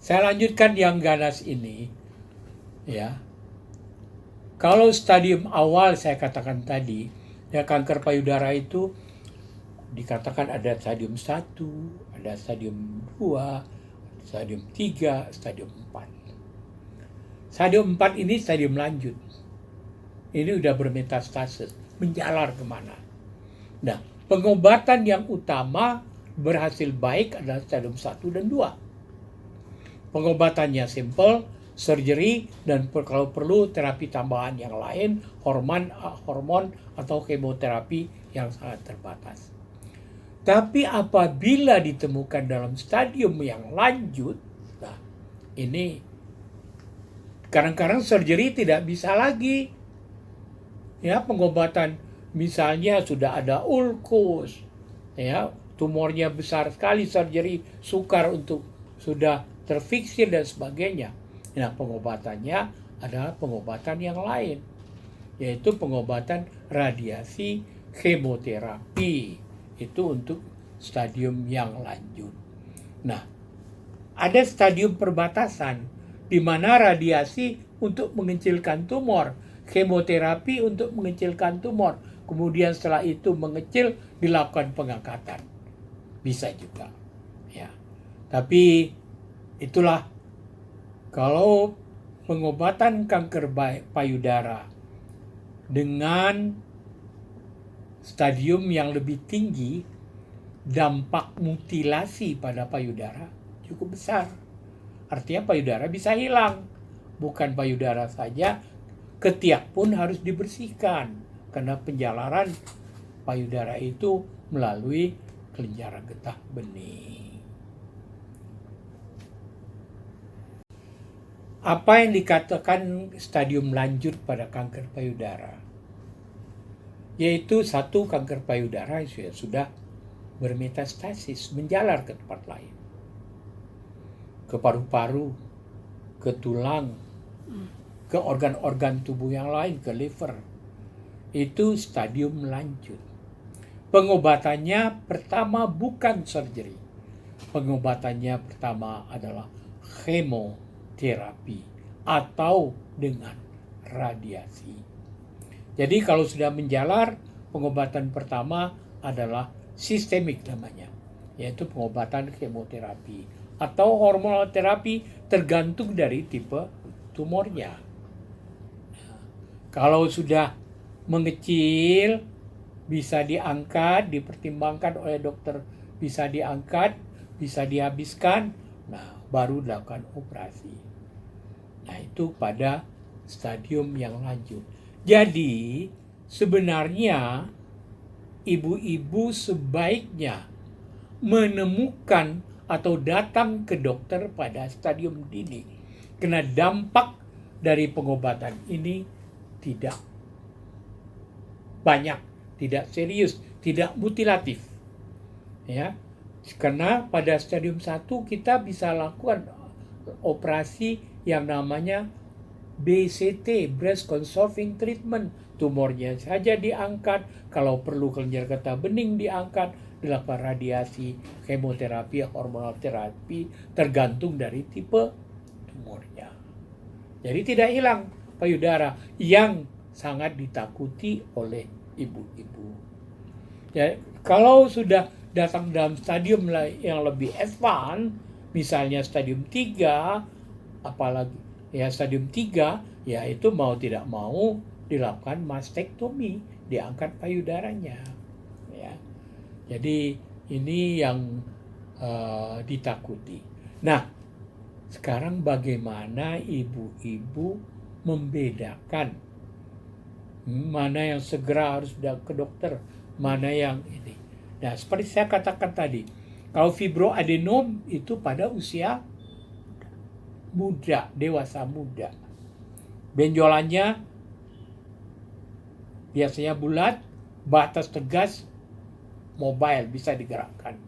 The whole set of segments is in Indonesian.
Saya lanjutkan yang ganas ini, ya. Kalau stadium awal saya katakan tadi, ya kanker payudara itu dikatakan ada stadium 1, ada stadium 2, stadium 3, stadium 4. Stadium 4 ini stadium lanjut. Ini udah bermetastasis, menjalar kemana. Nah, pengobatan yang utama berhasil baik adalah stadium 1 dan 2. Pengobatannya simple, surgery, dan kalau perlu terapi tambahan yang lain, hormon atau kemoterapi yang sangat terbatas. Tapi apabila ditemukan dalam stadium yang lanjut, nah ini kadang-kadang surgery tidak bisa lagi. Ya, pengobatan misalnya sudah ada ulkus, ya, tumornya besar sekali, surgery sukar untuk sudah terfiksir dan sebagainya. Nah, pengobatannya adalah pengobatan yang lain, yaitu pengobatan radiasi kemoterapi. Itu untuk stadium yang lanjut. Nah, ada stadium perbatasan di mana radiasi untuk mengecilkan tumor, kemoterapi untuk mengecilkan tumor, kemudian setelah itu mengecil dilakukan pengangkatan. Bisa juga. Ya. Tapi itulah kalau pengobatan kanker payudara dengan stadium yang lebih tinggi, dampak mutilasi pada payudara cukup besar. Artinya payudara bisa hilang. Bukan payudara saja, ketiak pun harus dibersihkan karena penjalaran payudara itu melalui kelenjar getah bening. Apa yang dikatakan stadium lanjut pada kanker payudara? Yaitu satu, kanker payudara yang sudah bermetastasis, menjalar ke tempat lain. Ke paru-paru, ke tulang, ke organ-organ tubuh yang lain, ke liver. Itu stadium lanjut. Pengobatannya pertama bukan surgery. Pengobatannya pertama adalah kemoterapi atau dengan radiasi. Jadi kalau sudah menjalar, pengobatan pertama adalah sistemik namanya, yaitu pengobatan kemoterapi atau hormonal terapi tergantung dari tipe tumornya. Kalau sudah mengecil, bisa diangkat, dipertimbangkan oleh dokter, bisa diangkat, bisa dihabiskan, nah baru dilakukan operasi. Nah itu pada stadium yang lanjut. Jadi sebenarnya ibu-ibu sebaiknya menemukan atau datang ke dokter pada stadium dini, karena dampak dari pengobatan ini tidak banyak, tidak serius, tidak mutilatif. Ya. Karena pada stadium 1 kita bisa lakukan operasi yang namanya BCT, breast conserving treatment. Tumornya saja diangkat, kalau perlu kelenjar getah bening diangkat, dilakukan radiasi, kemoterapi, hormonal terapi, tergantung dari tipe tumornya. Jadi tidak hilang payudara yang sangat ditakuti oleh ibu-ibu. Ya, kalau sudah datang dalam stadium yang lebih advance, misalnya stadium 3, apalagi ya stadium 3, ya itu mau tidak mau dilakukan mastektomi, diangkat payudaranya. Ya. Jadi ini yang ditakuti. Nah, sekarang bagaimana ibu-ibu membedakan mana yang segera harus ke dokter, mana yang ini. Nah, seperti saya katakan tadi, kalau fibroadenom itu pada usia muda, dewasa muda. Benjolannya biasanya bulat, batas tegas, mobile, bisa digerakkan.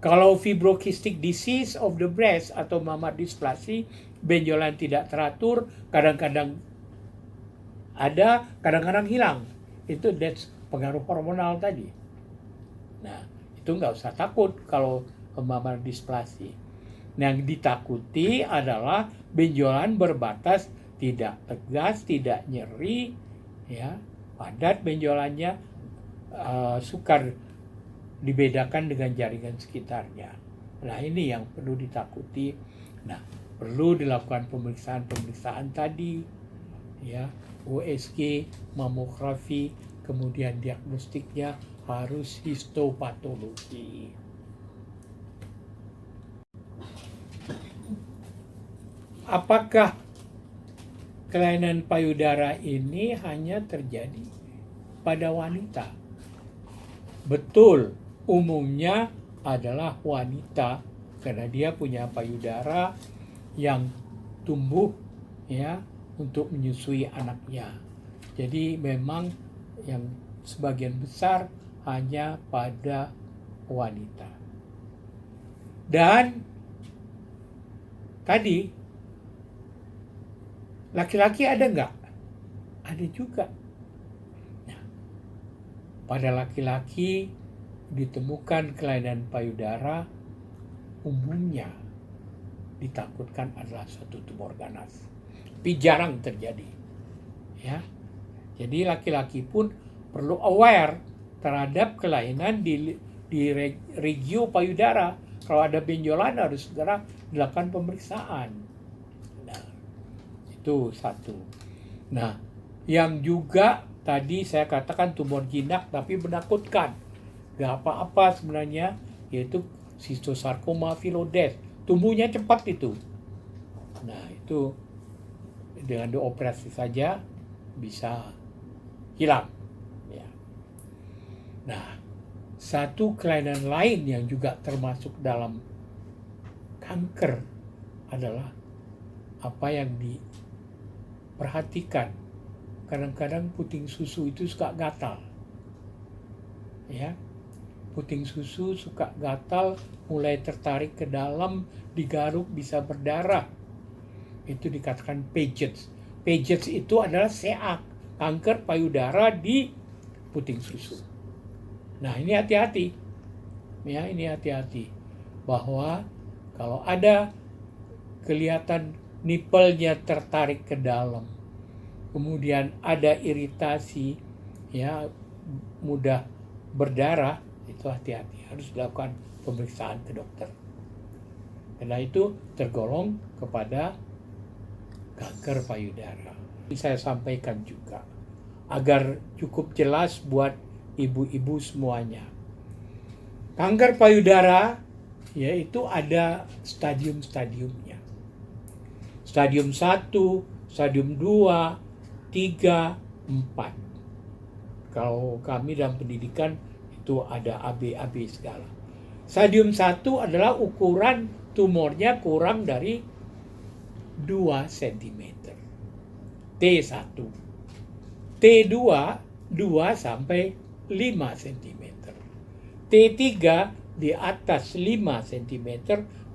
Kalau fibrokistic disease of the breast atau mammar dysplasia, benjolan tidak teratur, kadang-kadang ada, kadang-kadang hilang. Itu pengaruh hormonal tadi. Nah, itu nggak usah takut kalau mammar dysplasia. Yang ditakuti adalah benjolan berbatas, tidak tegas, tidak nyeri, ya, padat benjolannya, sukar dibedakan dengan jaringan sekitarnya. Nah, ini yang perlu ditakuti. Nah, perlu dilakukan pemeriksaan tadi, ya, USG, mamografi, kemudian diagnostiknya harus histopatologi. Apakah kelainan payudara ini hanya terjadi pada wanita? Betul, umumnya adalah wanita karena dia punya payudara yang tumbuh, ya, untuk menyusui anaknya. Jadi memang yang sebagian besar hanya pada wanita. Dan tadi laki-laki ada nggak? Ada juga. Nah, pada laki-laki ditemukan kelainan payudara, umumnya ditakutkan adalah suatu tumor ganas. Tapi jarang terjadi. Ya. Jadi laki-laki pun perlu aware terhadap kelainan di regio payudara. Kalau ada benjolan harus segera dilakukan pemeriksaan. Nah, itu satu. Nah, yang juga tadi saya katakan tumor jinak tapi menakutkan. Gak apa-apa sebenarnya, yaitu Schistosarcoma phyllodes. Tumbuhnya cepat itu. Nah, itu dengan dioperasi saja bisa hilang. Ya. Nah, satu kelainan lain yang juga termasuk dalam kanker adalah apa yang diperhatikan. Kadang-kadang puting susu itu suka gatal. Ya. Puting susu suka gatal, mulai tertarik ke dalam, digaruk bisa berdarah. Itu dikatakan Paget's. Paget's itu adalah SEAK, kanker payudara di puting susu. Nah, ini hati-hati. Ya, ini hati-hati. Bahwa kalau ada kelihatan nipelnya tertarik ke dalam, kemudian ada iritasi, ya, mudah berdarah, itu hati-hati. Harus dilakukan pemeriksaan ke dokter. Karena itu tergolong kepada kanker payudara. Saya sampaikan juga agar cukup jelas buat ibu-ibu semuanya. Kanker payudara yaitu ada stadium-stadiumnya. Stadium 1, stadium 2, 3, 4. Kalau kami dalam pendidikan itu ada AB segala. Stadium 1 adalah ukuran tumornya kurang dari 2 cm. T1. T2 2 sampai 5 cm. T3 di atas 5 cm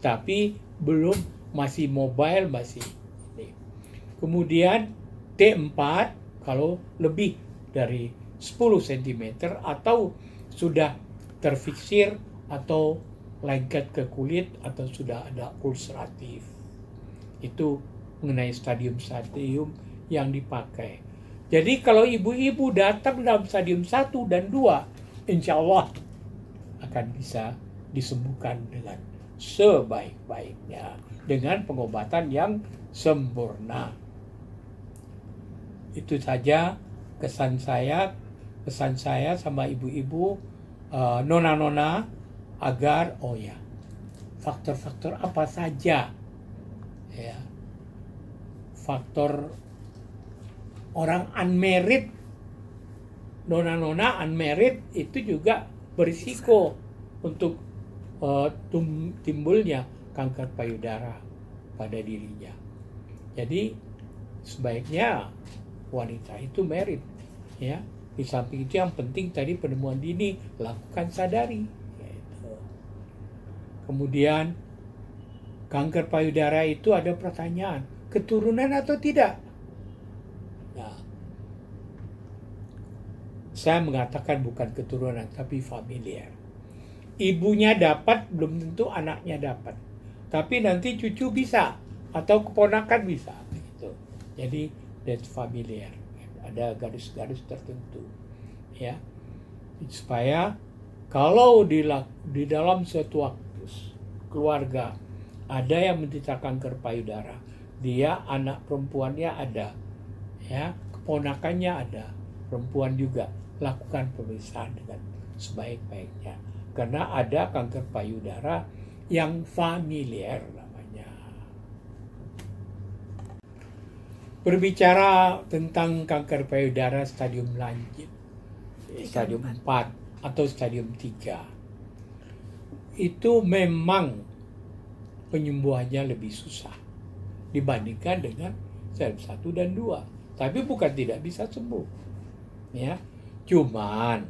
tapi belum, masih mobile, masih ini. Kemudian T4 kalau lebih dari 10 cm atau sudah terfiksir atau lengket ke kulit atau sudah ada ulceratif. Itu mengenai stadium-stadium yang dipakai. Jadi kalau ibu-ibu datang dalam stadium 1 dan 2, insya Allah akan bisa disembuhkan dengan sebaik-baiknya dengan pengobatan yang sempurna. Itu saja kesan saya sama ibu-ibu, nona-nona, agar faktor-faktor apa saja, ya, faktor orang unmarried, nona-nona unmarried itu juga berisiko untuk timbulnya kanker payudara pada dirinya. Jadi sebaiknya wanita itu married, ya. Di samping itu yang penting tadi penemuan dini, lakukan sadari. Gitu. Kemudian kanker payudara itu ada pertanyaan, keturunan atau tidak? Nah, saya mengatakan bukan keturunan tapi familiar. Ibunya dapat belum tentu anaknya dapat. tapi nanti cucu bisa atau keponakan bisa gitu. Jadi that's familiar, ada garis-garis tertentu ya, supaya kalau di dalam suatu keluarga ada yang menderita kanker payudara, dia anak perempuannya ada ya, keponakannya ada perempuan juga, lakukan pemeriksaan dengan sebaik-baiknya, karena ada kanker payudara yang familiar namanya. Berbicara tentang kanker payudara stadium lanjut, stadium 4 atau stadium 3, itu memang penyembuhannya lebih susah dibandingkan dengan stadium 1 dan 2. Tapi bukan tidak bisa sembuh. Ya. Cuman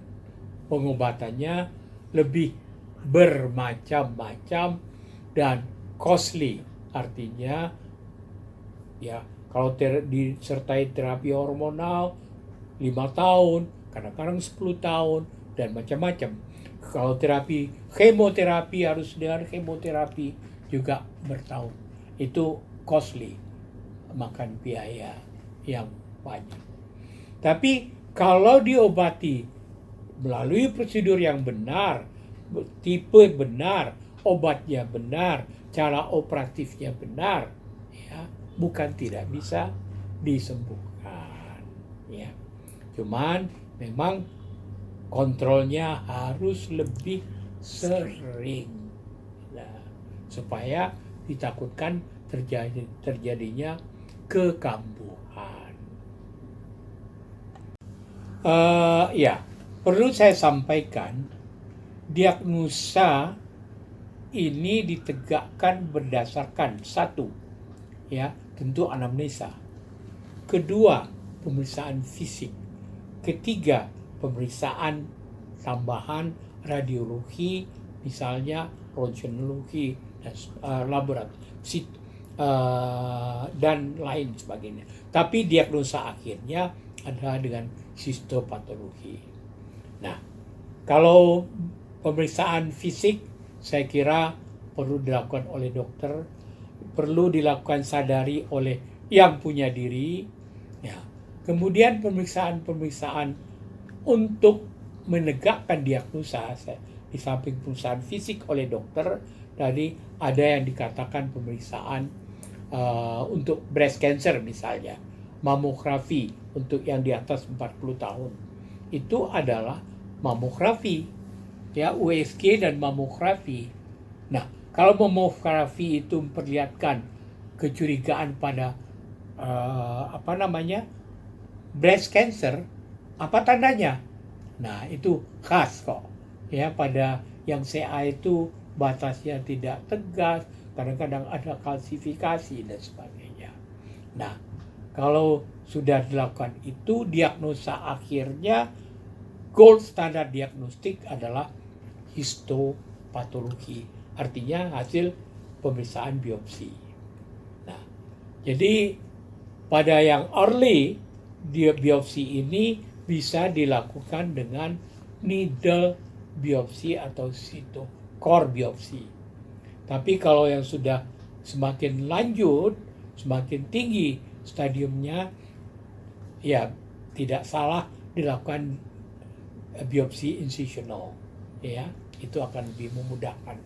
pengobatannya lebih bermacam-macam dan costly. Artinya ya, kalau disertai terapi hormonal 5 tahun, kadang-kadang 10 tahun dan macam-macam. Kalau terapi kemoterapi harus dengan kemoterapi juga bertahun. Itu costly, makan biaya yang banyak. Tapi kalau diobati melalui prosedur yang benar, tipe benar, obatnya benar, cara operatifnya benar, ya, bukan tidak bisa disembuhkan. Ya. Cuman memang kontrolnya harus lebih sering, nah, supaya ditakutkan terjadinya kekambuhan. Ya, perlu saya sampaikan, diagnosa ini ditegakkan berdasarkan satu, ya, tentu anamnesa. Kedua, pemeriksaan fisik. Ketiga, pemeriksaan tambahan radiologi, misalnya röntgenologi, laboratorium dan lain sebagainya. Tapi diagnosa akhirnya adalah dengan histopatologi. Nah, kalau pemeriksaan fisik saya kira perlu dilakukan oleh dokter, perlu dilakukan sadari oleh yang punya diri. Ya. Kemudian pemeriksaan untuk menegakkan diagnosa, di samping pemeriksaan fisik oleh dokter, tadi ada yang dikatakan pemeriksaan untuk breast cancer misalnya, mamografi untuk yang di atas 40 tahun. Itu adalah mamografi, ya, USG dan mamografi. Nah, kalau mamografi itu memperlihatkan kecurigaan pada breast cancer, apa tandanya? Nah, itu khas kok. Ya, pada yang CA itu batasnya tidak tegas, kadang-kadang ada kalsifikasi dan sebagainya. Nah, kalau sudah dilakukan itu, diagnosa akhirnya gold standar diagnostik adalah histopatologi, artinya hasil pemeriksaan biopsi. Nah, jadi pada yang early biopsi ini bisa dilakukan dengan needle biopsi atau core biopsi. Tapi kalau yang sudah semakin lanjut, semakin tinggi stadiumnya, ya tidak salah dilakukan biopsi incisional, ya, itu akan lebih memudahkan.